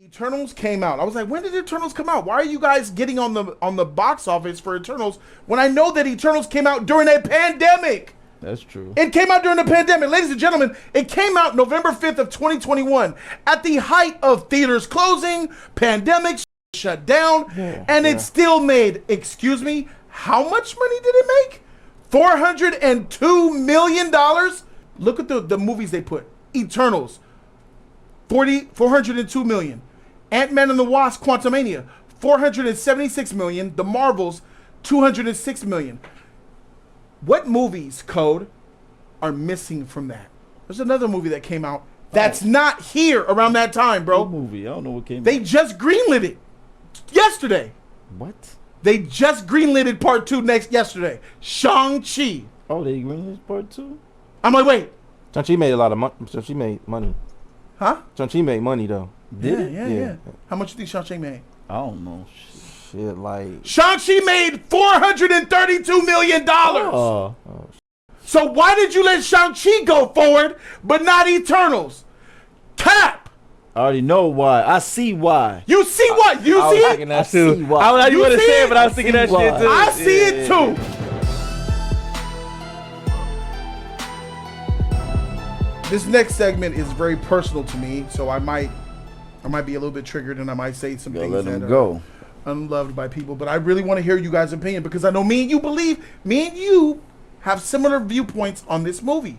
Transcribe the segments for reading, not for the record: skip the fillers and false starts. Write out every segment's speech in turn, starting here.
Eternals came out. I was like, when did Eternals come out? Why are you guys getting on the box office for Eternals when I know that Eternals came out during a pandemic? That's true. It came out during the pandemic. Ladies and gentlemen, it came out November 5th of 2021 at the height of theaters closing, pandemic shut down, and it still made, excuse me, how much money did it make? $402 million? Look at the movies they put. Eternals, $402 million. Ant-Man and the Wasp, Quantumania, $476 million. The Marvels, $206 million. What movies, Code, are missing from that? There's another movie that came out that's not here around that time, bro. What movie? I don't know what came out. They just greenlit it yesterday. What? They just greenlit it part 2 yesterday. Shang-Chi. Oh, they greenlit part 2? I'm like, wait. Shang-Chi made a lot of money. Shang-Chi made money. Huh? Shang-Chi made money, though. Did it? Yeah. How much do you think Shang-Chi made? I don't know. Shit, like... Shang-Chi made $432 million. So why did you let Shang-Chi go forward, but not Eternals? Cap! I already know why. I see why. You see what? You see it? I see why. I You want to see say it? it, but I was thinking that shit too. I see it too. This next segment is very personal to me, so I might be a little bit triggered, and I might say some things that are unloved by people. But I really want to hear you guys' opinion, because I know me and you have similar viewpoints on this movie.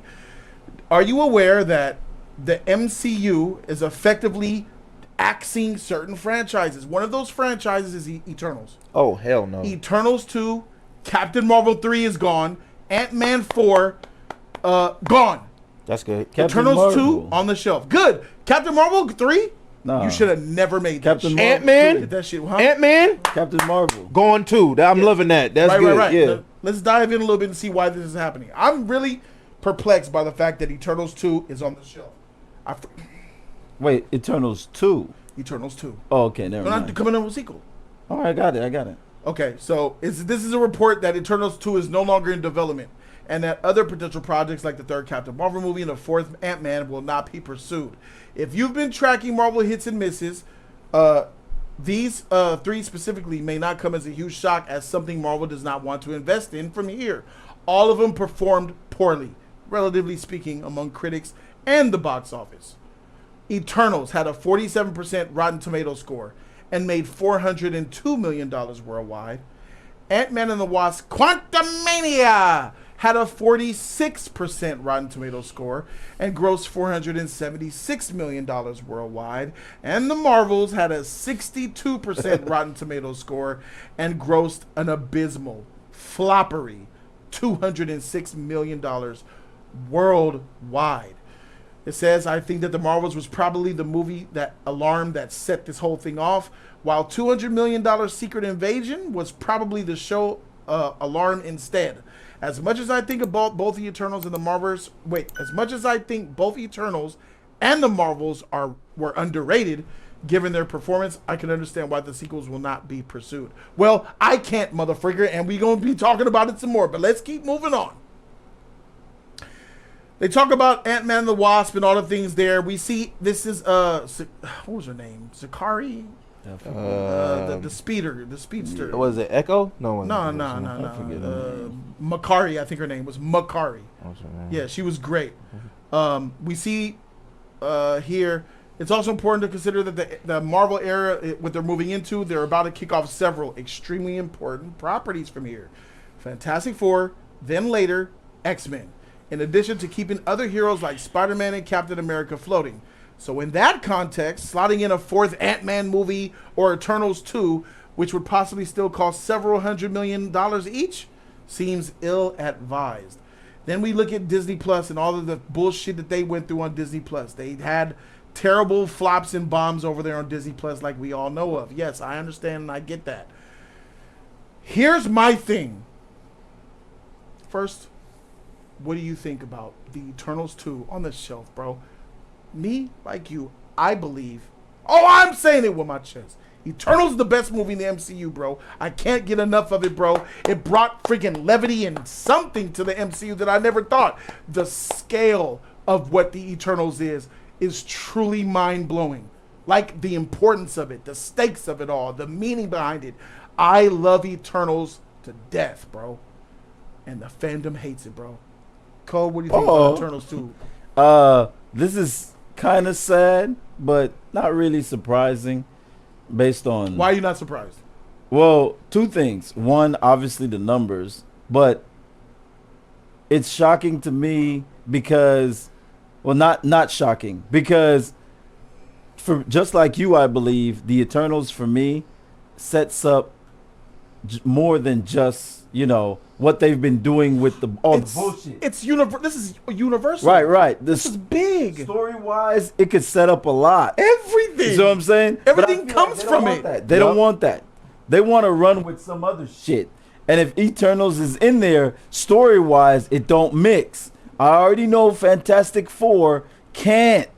Are you aware that the MCU is effectively axing certain franchises? One of those franchises is Eternals. Oh, hell no. Eternals 2, Captain Marvel 3 is gone, Ant-Man 4, gone. That's good. Eternals 2 on the shelf. Good. Captain Marvel 3? Nah. You should have never made that Captain shit. Ant-Man? That shit, huh? Ant-Man? Captain Marvel. Gone too. I'm loving that. That's good. Right. Yeah. Let's dive in a little bit and see why this is happening. I'm really perplexed by the fact that Eternals 2 is on the shelf. Wait, Eternals 2? Eternals 2. Oh, okay, never They're not mind. coming up with a sequel. All right, I got it. Okay, so this is a report that Eternals 2 is no longer in development, and that other potential projects like the third Captain Marvel movie and the fourth Ant-Man will not be pursued. If you've been tracking Marvel hits and misses, these three specifically may not come as a huge shock, as something Marvel does not want to invest in from here. All of them performed poorly, relatively speaking, among critics and the box office. Eternals had a 47% Rotten Tomatoes score and made $402 million worldwide. Ant-Man and the Wasp Quantumania had a 46% Rotten Tomatoes score and grossed $476 million worldwide. And the Marvels had a 62% Rotten Tomatoes score and grossed an abysmal, floppery $206 million worldwide. It says, I think that the Marvels was probably the movie that set this whole thing off, while $200 million Secret Invasion was probably the show alarm instead. As much as I think about both the Eternals and the Marvels, as much as I think both Eternals and the Marvels were underrated, given their performance, I can understand why the sequels will not be pursued. Well, I can't, motherfreaker, and we're going to be talking about it some more, but let's keep moving on. They talk about Ant-Man and the Wasp and all the things there. We see, this is, what was her name? Zakari? The speedster. Was it Echo? No. Makari, I think her name was Makari. Yeah, she was great. We see here, it's also important to consider that the Marvel era, what they're moving into, they're about to kick off several extremely important properties from here. Fantastic Four, then later, X-Men. In addition to keeping other heroes like Spider-Man and Captain America floating. So in that context, slotting in a fourth Ant-Man movie or Eternals 2, which would possibly still cost several $100 million each, seems ill-advised. Then we look at Disney Plus and all of the bullshit that they went through on Disney Plus. They had terrible flops and bombs over there on Disney Plus like we all know of. Yes, I understand and I get that. Here's my thing. First, what do you think about the Eternals 2 on the shelf, bro? Me, like you, I believe. Oh, I'm saying it with my chest. Eternals is the best movie in the MCU, bro. I can't get enough of it, bro. It brought freaking levity and something to the MCU that I never thought. The scale of what the Eternals is truly mind-blowing. like the importance of it, the stakes of it all, the meaning behind it. I love Eternals to death, bro. And the fandom hates it, bro. Cole, what do you think about Eternals 2? This is kind of sad, but not really surprising based on... Why are you not surprised? Well, two things. One, obviously the numbers, but it's shocking to me because, well, not shocking, because for just like you, I believe, the Eternals for me sets up more than just, you know, what they've been doing with the bullshit. This is universal. Right. This is big. Story-wise, it could set up a lot. Everything. You know what I'm saying? Everything comes from it. They don't want that. They want to run with some other shit. And if Eternals is in there, story-wise, it don't mix. I already know Fantastic Four can't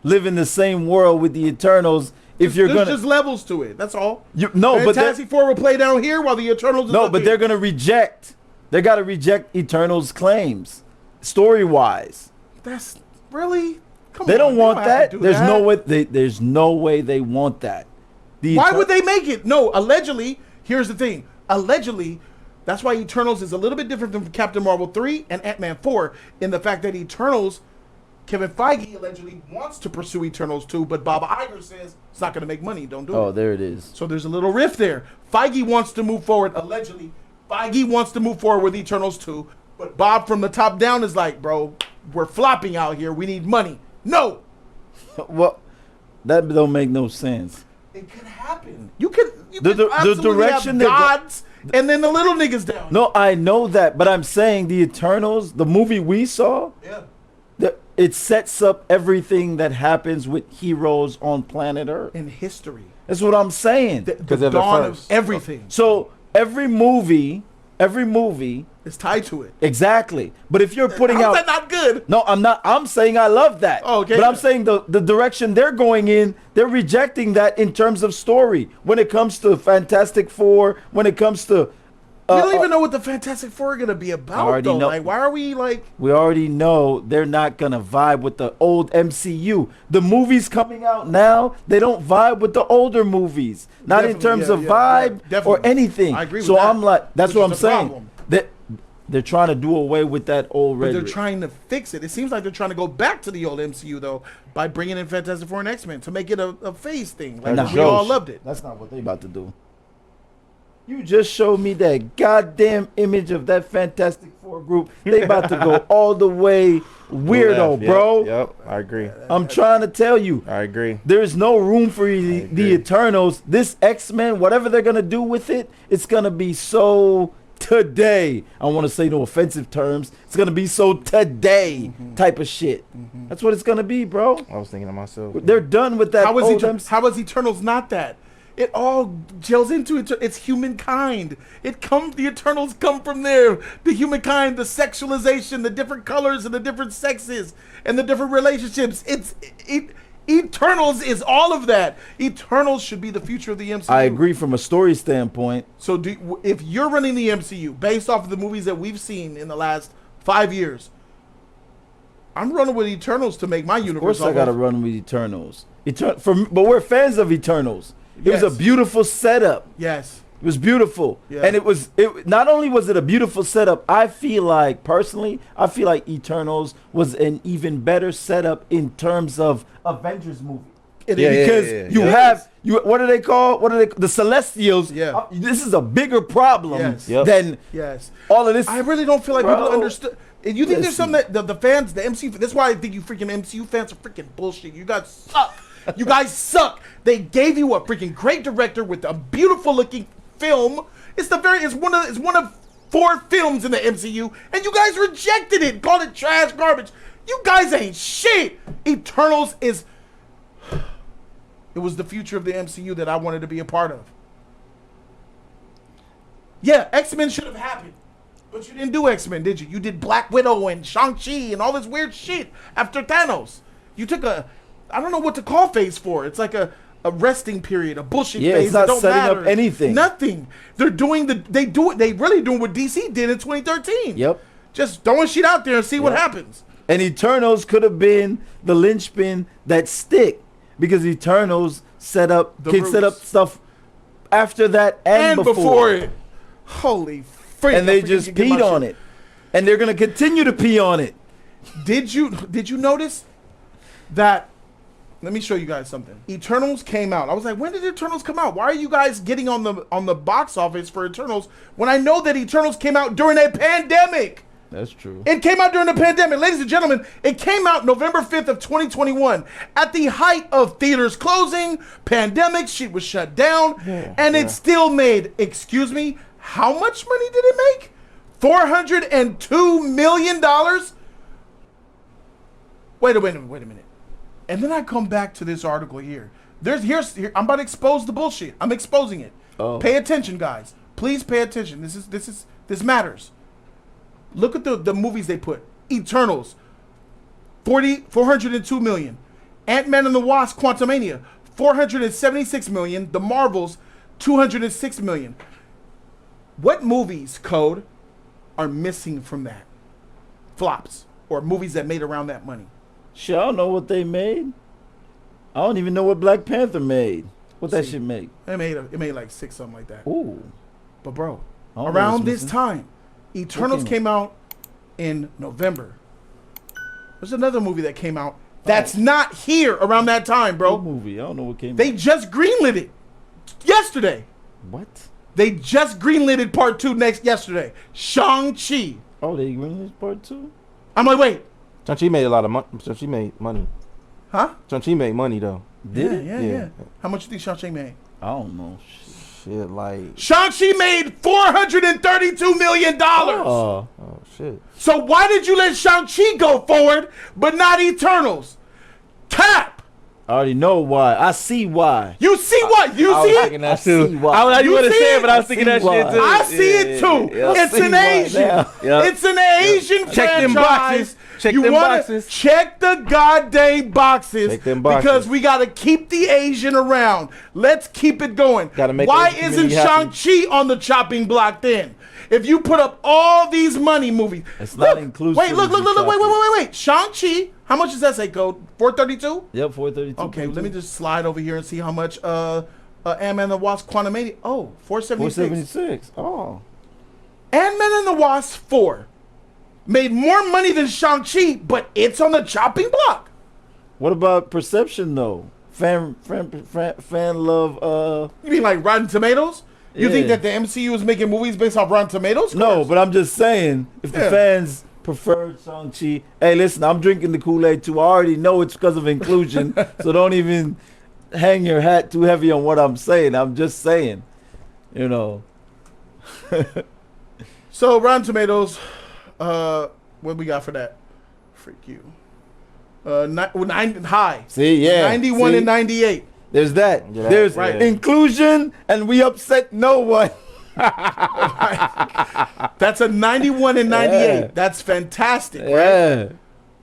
live in the same world with the Eternals. If you're There's gonna just levels to it. That's all. but Fantastic Four will play down here while the Eternals. they're gonna reject. They gotta reject Eternals' claims, story-wise. That's really. Come They on, don't want that. There's There's no way they want that. Why would they make it? No, allegedly. Here's the thing. Allegedly, that's why Eternals is a little bit different from Captain Marvel 3 and Ant-Man 4 in the fact that Eternals, Kevin Feige allegedly wants to pursue Eternals 2, but Bob Iger says it's not going to make money. Don't do it. Oh, there it is. So there's a little rift there. Feige wants to move forward, allegedly. Feige wants to move forward with Eternals 2, but Bob from the top down is like, bro, we're flopping out here. We need money. No. Well, that don't make no sense. It could happen. You could The direction have gods and then the little niggas down. No, I know that, but I'm saying the Eternals, the movie we saw, it sets up everything that happens with heroes on planet Earth. In history. That's what I'm saying. The dawn of everything. So every movie is tied to it. Exactly. But if you're putting How out... is that not good? No, I'm not. I'm saying I love that. Oh, okay. But I'm saying the direction they're going in, they're rejecting that in terms of story. When it comes to Fantastic Four, when it comes to... we don't even know what the Fantastic Four are going to be about, though. Know. Like, why are we like... We already know they're not going to vibe with the old MCU. The movies coming out now, they don't vibe with the older movies. Not in terms of vibe or anything. I agree with so that. I'm like, that's what I'm saying. Problem. They're trying to do away with that old But rhetoric. they're trying to fix it. It seems like they're trying to go back to the old MCU, though, by bringing in Fantastic Four and X-Men to make it a phase thing. Like, we all loved it. That's not what they about to do. You just showed me that goddamn image of that Fantastic Four group. They about to go all the way weirdo, bro. Yep, I agree. I'm trying to tell you. I agree. There's no room for the Eternals. This X-Men, whatever they're going to do with it, it's going to be so... today. I want to say no offensive terms. It's going to be so today type of shit. That's what it's going to be, bro. I was thinking to myself. They're done with that. How is Eternals not that? It all gels into it. It's humankind. The Eternals come from there. The humankind, the sexualization, the different colors and the different sexes and the different relationships. Eternals is all of that. Eternals should be the future of the MCU. I agree from a story standpoint. So if you're running the MCU based off of the movies that we've seen in the last 5 years, I'm running with Eternals to make my universe. Of course I got to run with Eternals. But we're fans of Eternals. It was a beautiful setup. Yes. It was beautiful. Yeah. And it not only was it a beautiful setup, I feel like Eternals was an even better setup in terms of Avengers movie. Because you have what do they call the Celestials? Yeah. This is a bigger problem than all of this. I really don't feel like people understood. You think there's something that the fans, the MCU, that's why I think you freaking MCU fans are freaking bullshit. You guys suck. You guys suck. They gave you a freaking great director with a beautiful looking film. It's one of 4 films in the MCU, and you guys rejected it. Called it trash, garbage. You guys ain't shit. Eternals is. It was the future of the MCU that I wanted to be a part of. Yeah, X-Men should have happened. But you didn't do X-Men, did you? You did Black Widow and Shang-Chi and all this weird shit after Thanos. You took I don't know what to call phase 4. It's like a resting period, a bullshit phase. It's not setting up anything. Nothing. They really doing what DC did in 2013. Yep. Just throwing shit out there and see what happens. And Eternals could have been the linchpin that stick. because Eternals set up roots. stuff after that and before it. Holy freak! And they just peed on it, and they're gonna continue to pee on it. Did you notice that? Let me show you guys something. Eternals came out. I was like, when did Eternals come out? Why are you guys getting on the box office for Eternals when I know that Eternals came out during a pandemic? That's true. It came out during the pandemic. Ladies and gentlemen, it came out November 5th of 2021 at the height of theaters closing, pandemic, shit was shut down, and it still made, excuse me, how much money did it make? $402 million? Wait a minute. And then I come back to this article here. Here, I'm about to expose the bullshit. I'm exposing it. Oh. Pay attention, guys. Please pay attention. This matters. Look at the movies they put. Eternals, 402 million. Ant-Man and the Wasp, Quantumania, 476 million. The Marvels, 206 million. What movies, Code, are missing from that? Flops or movies that made around that money. Shit, I don't know what they made. I don't even know what Black Panther made. What that shit make? It made like 6, something like that. Ooh. But bro, I don't know around what's this missing. time, Eternals came out in November. There's another movie that came out that's not here around that time, bro. What movie? I don't know what came They out. just greenlit it yesterday. What? They just greenlit it part 2 yesterday. Shang-Chi. Oh, they released part 2? I'm like, wait. Shang-Chi made a lot of money. Shang-Chi made money. Huh? Shang-Chi made money, though. Did it? Yeah. How much you think Shang-Chi made? I don't know. Shit, like... Shang-Chi made $432 million. Oh. Oh, shit. So why did you let Shang-Chi go forward, but not Eternals? Cap! I already know why. I see why. You see what? You I see was it? thinking that I too. see why. I You wasn't see saying, it? but I was thinking I that see shit why. too. I see it too. yeah. It's I see an why Asian. now. Yeah. It's an Asian Check them franchise. boxes. Check You them wanna boxes. Check the goddamn boxes. Check them boxes. Because we got to keep the Asian around. Let's keep it going. Gotta make Why the isn't community happy. Shang-Chi on the chopping block then? If you put up all these money movies. It's not inclusive Wait, look, of the wait. Shang-Chi, how much does that say, Code? 432? Yep, 432. Okay, let me just slide over here and see how much Ant-Man and the Wasp Quantumania. Oh, 476. 476. Oh. Ant-Man and the Wasp 4 made more money than Shang-Chi, but it's on the chopping block. What about perception though? Fan love. You mean like Rotten Tomatoes? You think Yeah. that the MCU is making movies based off Rotten Tomatoes? No, but I'm just saying, if the Yeah. fans preferred Shang-Chi, hey, listen, I'm drinking the Kool-Aid too. I already know it's because of inclusion, so don't even hang your hat too heavy on what I'm saying. I'm just saying, you know. So Rotten Tomatoes, what we got for that? Freak you. High. See, yeah. 91 see? and 98. There's that. Yeah, There's right. inclusion, and we upset no one. That's a 91 and 98. Yeah. That's fantastic. Right? Yeah.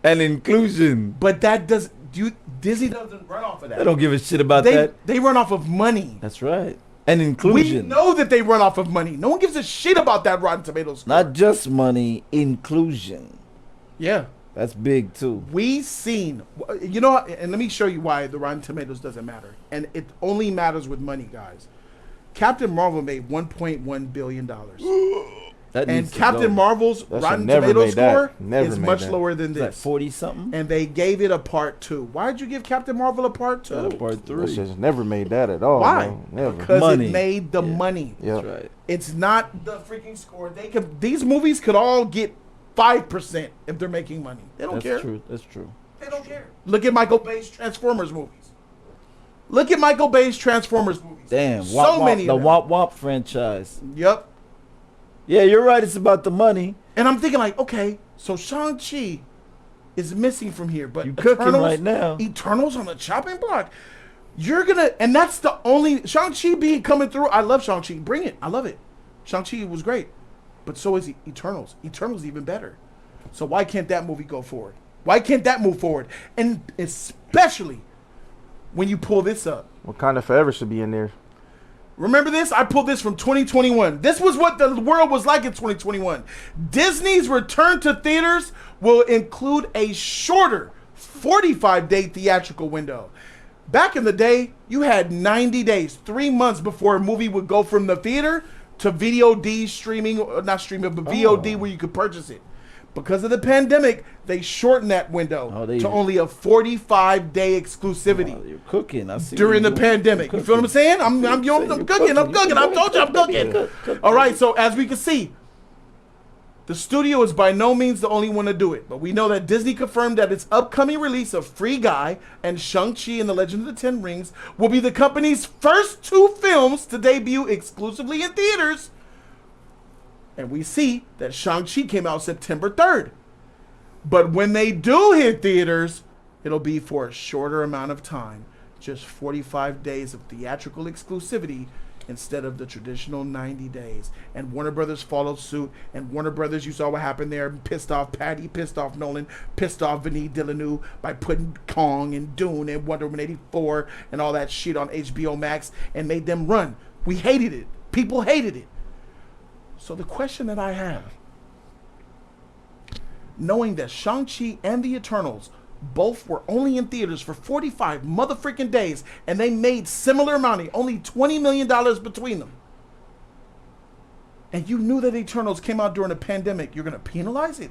And inclusion. But Disney doesn't run off of that. They don't give a shit about They that. they run off of money. That's right. And We inclusion. know that they run off of money. No one gives a shit about that Rotten Tomatoes score. Not just money, inclusion. Yeah. That's big too. We seen, you know, and let me show you why the Rotten Tomatoes doesn't matter. And it only matters with money, guys. Captain Marvel made $1.1 billion. That And needs to Captain go. Marvel's That shit Rotten never Tomatoes made that. score Never is made much that. lower than Is that this. 40 something? And they gave it a part 2. Why did you give Captain Marvel a part 2? Part That 3. shit's never made that at all. Why? No, never. Because Money. it made the Yeah. money. Yeah. That's right. It's not the freaking score. These movies could all get 5% if they're making money. They don't That's care. true. That's true. They don't care. Look at Michael Bay's Transformers movies. Look at Michael Bay's Transformers movies. Damn. So Womp Womp, many the of them. Womp Womp franchise. Yep. Yeah, you're right. It's about the money. And I'm thinking like, okay, so Shang-Chi is missing from here, but You cooking Eternals, right now. Eternals on the chopping block. You're gonna, and that's the only Shang-Chi being coming through. I love Shang-Chi. Bring it. I love it. Shang-Chi was great, but so is Eternals. Eternals even better. So why can't that movie go forward? Why can't that move forward? And especially when you pull this up. Wakanda Forever should be in there. Remember this? I pulled this from 2021. This was what the world was like in 2021. Disney's return to theaters will include a shorter 45-day theatrical window. Back in the day, you had 90 days, 3 months before a movie would go from the theater to VOD streaming, not streaming, but VOD where you could purchase it. Because of the pandemic, they shortened that window to only a 45-day exclusivity. You're cooking. I see during the pandemic. You feel what I'm saying? I'm cooking. I told you I'm cooking. All right, so as we can see, the studio is by no means the only one to do it. But we know that Disney confirmed that its upcoming release of Free Guy and Shang-Chi and the Legend of the Ten Rings will be the company's first 2 films to debut exclusively in theaters. And we see that Shang-Chi came out September 3rd. But when they do hit theaters, it'll be for a shorter amount of time. Just 45 days of theatrical exclusivity instead of the traditional 90 days. And Warner Brothers followed suit. And Warner Brothers, you saw what happened there. Pissed off Patty, pissed off Nolan, pissed off Denis Villeneuve by putting Kong and Dune and Wonder Woman 84 and all that shit on HBO Max and made them run. We hated it. People hated it. So the question that I have, knowing that Shang-Chi and the Eternals both were only in theaters for 45 motherfucking days and they made similar money, only $20 million between them, and you knew that Eternals came out during a pandemic, you're going to penalize it?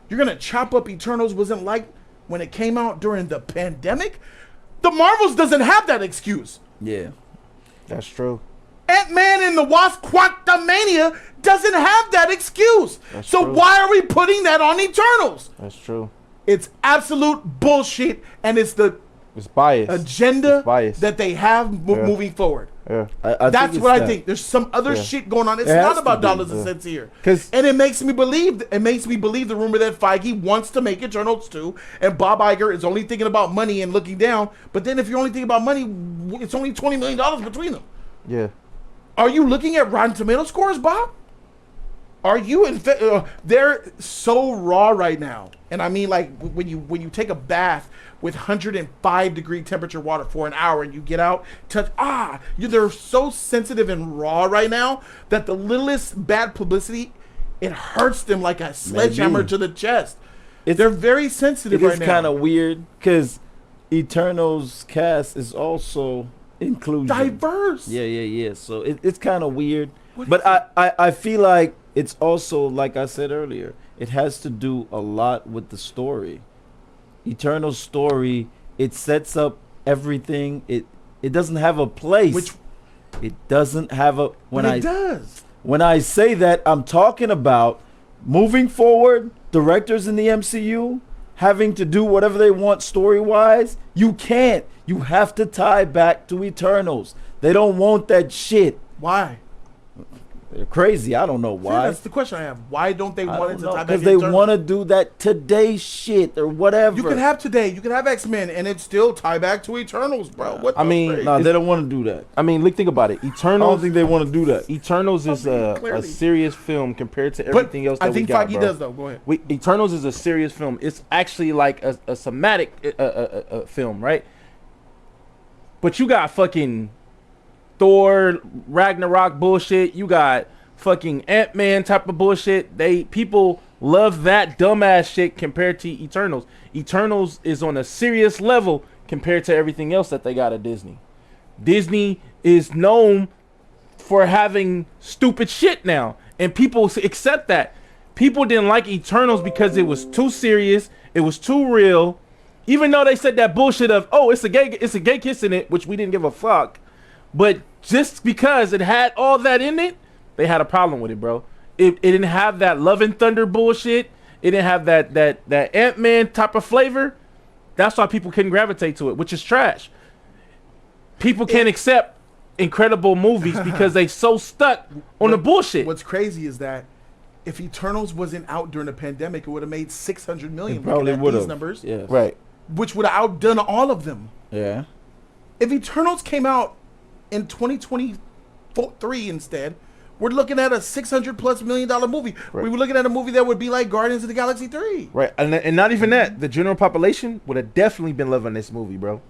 You're going to chop up Eternals wasn't like when it came out during the pandemic? The Marvels doesn't have that excuse. Yeah. That's true. Ant-Man and the Wasp Quantumania doesn't have that excuse. That's so true. why are we putting that on Eternals? That's true. It's absolute bullshit, and it's the It's biased. agenda It's biased. that they have moving forward. Yeah. That's what I think. There's some other shit going on. It's not about dollars and cents here. And it makes me believe the rumor that Feige wants to make Eternals 2, and Bob Iger is only thinking about money and looking down. But then if you're only thinking about money, it's only $20 million between them. Yeah. Are you looking at Rotten Tomato scores, Bob? Are you they're so raw right now. And I mean, like, when you take a bath with 105-degree temperature water for an hour and you get out, they're so sensitive and raw right now that the littlest bad publicity, it hurts them like a sledgehammer to the chest. They're very sensitive right now. It's kind of weird because Eternals cast is also inclusion. Diverse. Yeah. So it's kind of weird. But I feel like it's also, like I said earlier, it has to do a lot with the story. Eternal story, it sets up everything. It doesn't have a place. It doesn't have a when I say that, I'm talking about moving forward, directors in the MCU having to do whatever they want story-wise. You can't. You have to tie back to Eternals. They don't want that shit. Why? They're crazy. I don't know why. See, that's the question I have. Why don't they want it to tie back to Because they want to do that today shit or whatever. You can have today. You can have X-Men and it still tie back to Eternals, bro. No, they don't want to do that. I mean, think about it. Eternals. I don't think they want to do that. Eternals is a serious film compared to everything else that we got, I think Feige does, though. Go ahead. Eternals is a serious film. It's actually like a somatic film, right? But you got fucking Thor, Ragnarok bullshit. You got fucking Ant-Man type of bullshit. People love that dumbass shit compared to Eternals. Eternals is on a serious level compared to everything else that they got at Disney. Disney is known for having stupid shit now, and people accept that. People didn't like Eternals because it was too serious. It was too real. Even though they said that bullshit of, it's a gay kiss in it, which we didn't give a fuck. But just because it had all that in it, they had a problem with it, bro. It didn't have that Love and Thunder bullshit. It didn't have that Ant-Man type of flavor. That's why people couldn't gravitate to it, which is trash. People can't accept incredible movies because they so stuck on the bullshit. What's crazy is that if Eternals wasn't out during the pandemic, it would have made $600 million. It probably would have. These numbers, yeah, right, which would have outdone all of them. Yeah. If Eternals came out in 2023 instead, we're looking at a $600+ million movie. Right. We were looking at a movie that would be like Guardians of the Galaxy 3. Right, and not even that. The general population would have definitely been loving this movie, bro.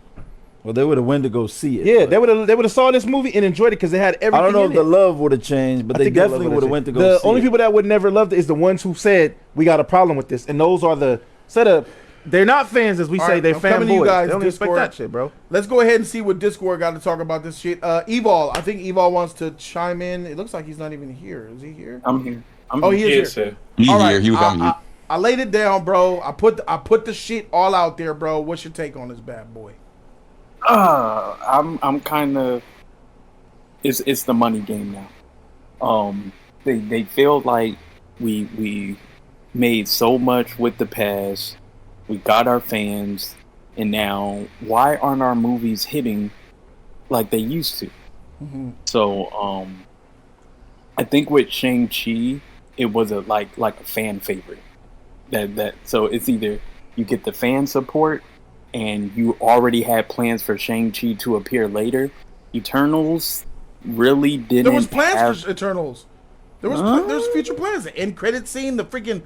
Well, they would have went to go see it. Yeah, they would have saw this movie and enjoyed it because they had everything. I don't know if it. the love would have changed, but they definitely would have went to go see it. The only people that would never loved it is the ones who said we got a problem with this, and those are the set of they're not fans, as we All say. right, They're I'm coming to you fanboys. guys, They don't expect Discord. that shit, bro. Let's go ahead and see what Discord got to talk about this shit. Evol, I think Evol wants to chime in. It looks like he's not even here. Is he here? I'm here. He is here. He's All right, here. He was on mute. I laid it down, bro. I put the shit all out there, bro. What's your take on this bad boy? I'm kind of. It's the money game now. They feel like we made so much with the past. We got our fans, and now why aren't our movies hitting like they used to? Mm-hmm. So I think with Shang-Chi, it was like a fan favorite. So it's either you get the fan support and you already had plans for Shang-Chi to appear later. Eternals really didn't. There was plans for Eternals. There's future plans. The end credit scene, the freaking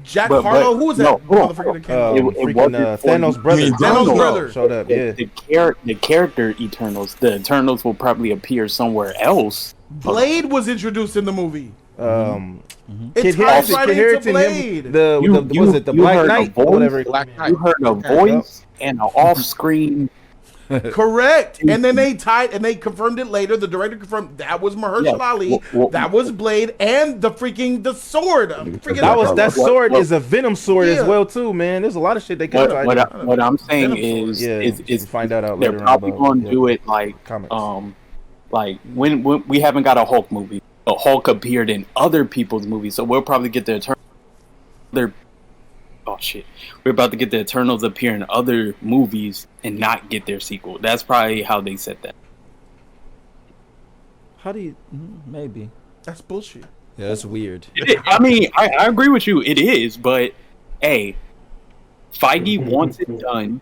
Jack Harlow. Who was that motherfucker that came? Thanos' brother. Thanos' brother showed up. Yeah. The character Eternals. The Eternals will probably appear somewhere else. Blade was introduced in the movie. It Kid ties right into Harington, Blade. was it the Black Knight or whatever? You heard a voice and an off-screen. Correct. And then they confirmed it later. The director confirmed that was Mahershala Ali. That was Blade and the sword. That sword is a Venom sword as well too, man. There's a lot of shit they could try. What I'm saying is find that out they're later. probably going to do it like like when we haven't got a Hulk movie. But Hulk appeared in other people's movies, so we'll probably get the Eternals. We're about to get the Eternals appear in other movies and not get their sequel. That's probably how they said that. How do you? Maybe. That's bullshit. Yeah, that's weird. I mean, I agree with you. It is, but hey, Feige wants it done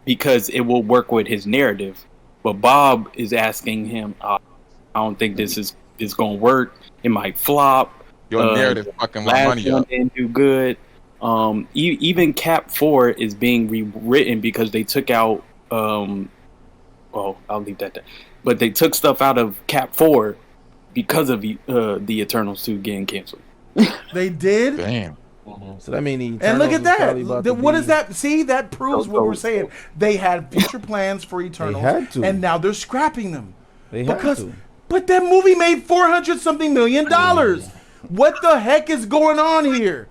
because it will work with his narrative. But Bob is asking him, I don't think this is going to work. It might flop. Your narrative fucking my money up. Didn't do good. Even Cap 4 is being rewritten because they took out. Well, I'll leave that there. But they took stuff out of Cap 4 because of the Eternals 2 getting canceled. They did. Damn. So that means and look at that. What is that? See, that proves what we're saying. They had future plans for Eternals, They had to. and now they're scrapping them. They had to. But that movie made $400-something million. What the heck is going on here?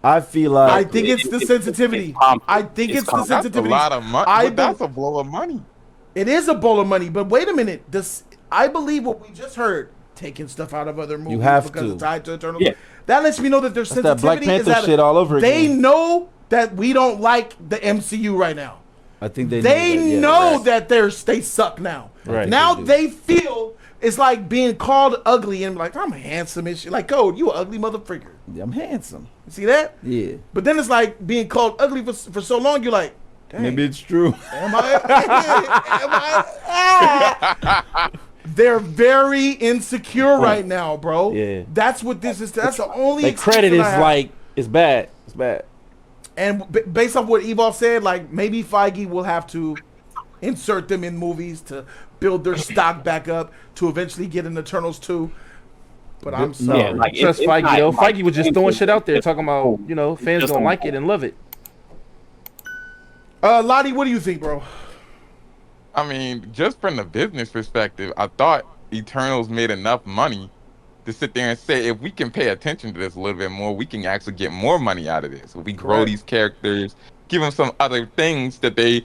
I feel like I think it's the sensitivity. I think it's the That's a sensitivity. lot of money. That's a blow of money. It is a bowl of money, but wait a minute. I believe what we just heard, taking stuff out of other movies You have because to. it's tied to Eternals. Yeah. That lets me know that there's That's that sensitivity. Black Panther is that shit all over They again. know that we don't like the MCU right now. I think they know that they suck now. Right. Now They do. they feel it's like being called ugly and like, I'm handsome and shit. Like, Code, you an ugly motherfucker. I'm handsome. You see that? Yeah. But then it's like being called ugly for so long, you're like, dang, Maybe it's true. am I? Ah. They're very insecure right now, bro. Yeah. That's what this is. That's the only The excuse credit that is I have. like it's bad. It's bad. And based off what Evol said, like maybe Feige will have to insert them in movies to build their stock back up to eventually get an Eternals 2. But I'm sorry. Yeah, like, Trust it's Feige not though. like Feige was just throwing shit out there, talking about fans just gonna a- like it and love it. Lottie, what do you think, bro? I mean, just from the business perspective, I thought Eternals made enough money to sit there and say, if we can pay attention to this a little bit more, we can actually get more money out of this. If we grow these characters, give them some other things that they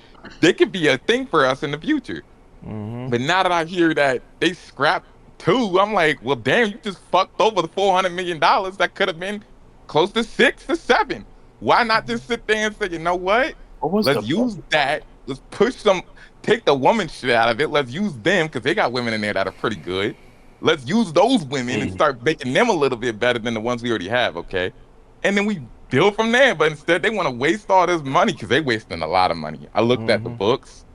could be a thing for us in the future. Mm-hmm. But now that I hear that they scrapped 2, I'm like, well, damn, you just fucked over the $400 million that could have been close to 6 to 7. Why not just sit there and say, you know what? Let's use that. Let's take the woman shit out of it. Let's use them because they got women in there that are pretty good. Let's use those women and start making them a little bit better than the ones we already have, okay? And then we build from there. But instead, they want to waste all this money because they're wasting a lot of money. I looked at the books.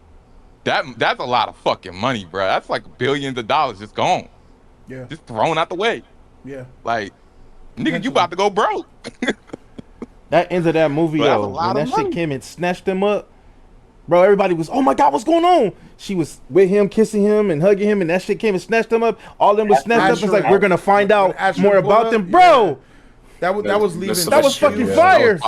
That's a lot of fucking money, bro. That's like billions of dollars just gone. Yeah. Just thrown out the way. Yeah. Like, nigga, you about to go broke. That end of that movie, But that's a though, lot when of that shit money. came and snatched them up, bro, everybody was, oh my God, what's going on? She was with him, kissing him and hugging him, and that shit came and snatched them up. All of them was snatched up. It's like, we're going to find out Asher more Bola, about them. Bro, That was leaving. That was fucking fire.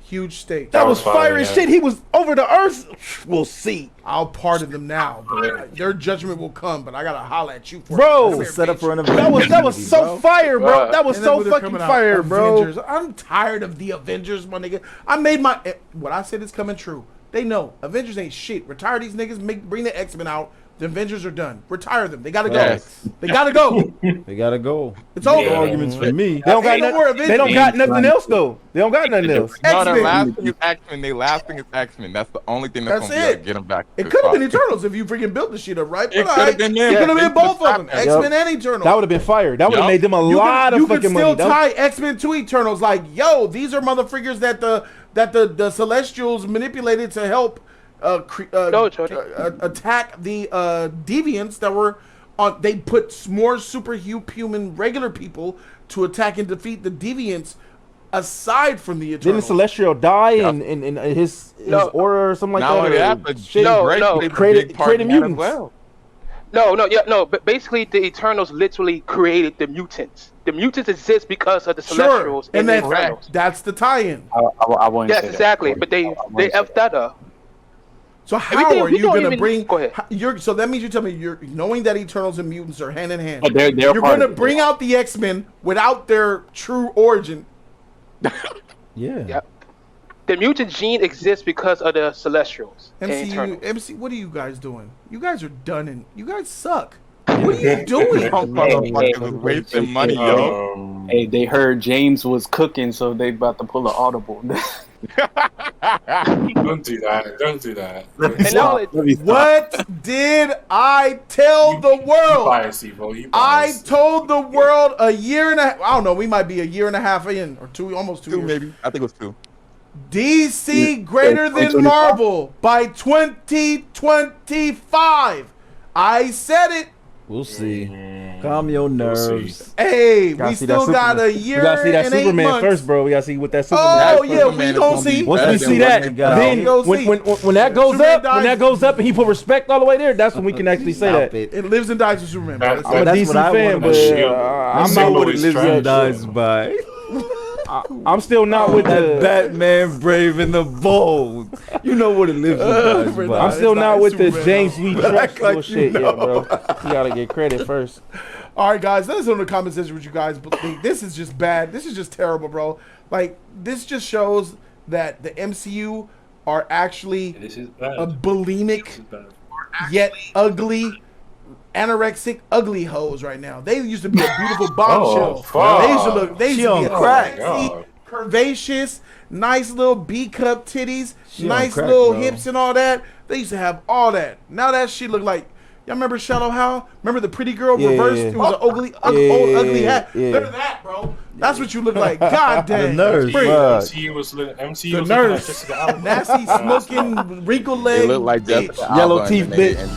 Huge stakes. That was fire as yeah. shit. He was over the earth. We'll see. I'll pardon them now. But their judgment will come, but I gotta holla at you for Bro, it. It's a setup for an That was movie, so bro. fire, bro. That was And then so with it fucking coming out, fire, bro. Avengers. I'm tired of the Avengers, my nigga. I made my what I said is coming true. They know Avengers ain't shit. Retire these niggas. Bring the X-Men out. The Avengers are done. Retire them. They gotta go. Yes. They gotta go. They gotta go. It's over. No arguments for me. They don't got Ain't no more nothing. They don't got nothing else though. They don't got nothing else. No, their X-Men. last thing is X-Men. Their last thing is X-Men. That's the only thing that's That's gonna be able it. to get them back. It could have been Eternals if you freaking built the shit up, right? It But could have been them. It could have Yeah, been both of them. Yep. X-Men and Eternals. That would have been fire. That would have Yup. made them a lot of you could fucking still money. tie X-Men to Eternals. Like, yo, these are motherfuckers that the Celestials manipulated to help attack the deviants that were on. They put more superhuman regular people to attack and defeat the deviants. Aside from the Didn't Eternals, Celestial die in his order or something like Not that? only or that, but shit? No, Drake no. played a Created- big part created in that as mutants. well. No. But basically, the Eternals literally created the mutants. The mutants exist because of the sure, Celestials and the that's Eternals. that's the tie-in. I wouldn't Yes, say that. exactly. But they effed that up. So how Everything- are we you don't gonna even- bring? go ahead. So that means you tell me you're knowing that Eternals and mutants are hand in hand. But they're You're part gonna of it. bring out the X-Men without their true origin. Yeah. Yep. The mutant gene exists because of the Celestials and Eternals. MC, what are you guys doing? You guys are done and you guys suck. What are you doing? Some motherfuckers was wasting money, yo. Hey, they heard James was cooking, so they about to pull an audible. Don't do that. Don't do that. And now it- What did I tell the You world? bias, Evo. You I bias. told the world a year and a half. I don't know. We might be a year and a half in, or two, almost 2 Two years. maybe. I think it was two. DC greater than 2025? Marvel by 2025. I said it. We'll see. Calm your nerves. Hey, Gotta we see that still got Superman. a year We gotta see that and 8 Superman months. first, bro. We gotta see what that Superman. Oh That yeah, Superman we is gonna gonna be see. Once better we than see what that, they got. then Go when, see. when that goes Superman up, when dies. that goes up, and he put respect all the way there, that's when we can actually say Stop that. it. It lives and dies with Superman. Bro. That's- That's I'm a That's DC what I fan, wanna but see. I'm That's not what with it it. lives and dies by. I'm still not with That the. Batman brave and the bold. You know what it lives and dies by. I'm still It's not not with the Superman, James we trust Act like bullshit you yet, bro. You gotta get credit first. All right, guys. Let us know in the comment section what you guys think. This is just bad. This is just terrible, bro. Like, this just shows that the MCU are actually This is bad. a bulimic, This is bad. yet ugly, anorexic, ugly hoes right now. They used to be a beautiful bombshell. fuck. They used to look. They used She to on be a crack. sexy, God. curvaceous, nice little B cup titties, She on nice crack, little bro. hips and all that. They used to have all that. Now that shit look like. Y'all remember Shallow Hal? Remember the pretty girl Yeah, reversed? yeah. It was an ugly, old ugly hat. Look at that, bro. That's what you look like. God damn. nerves, Pretty. bro. MCU was The looking like nurse. Jessica Alba. Nasty, smoking, wrinkled leg. They look like bitch. Jessica Yellow Alba teeth and they- bitch. and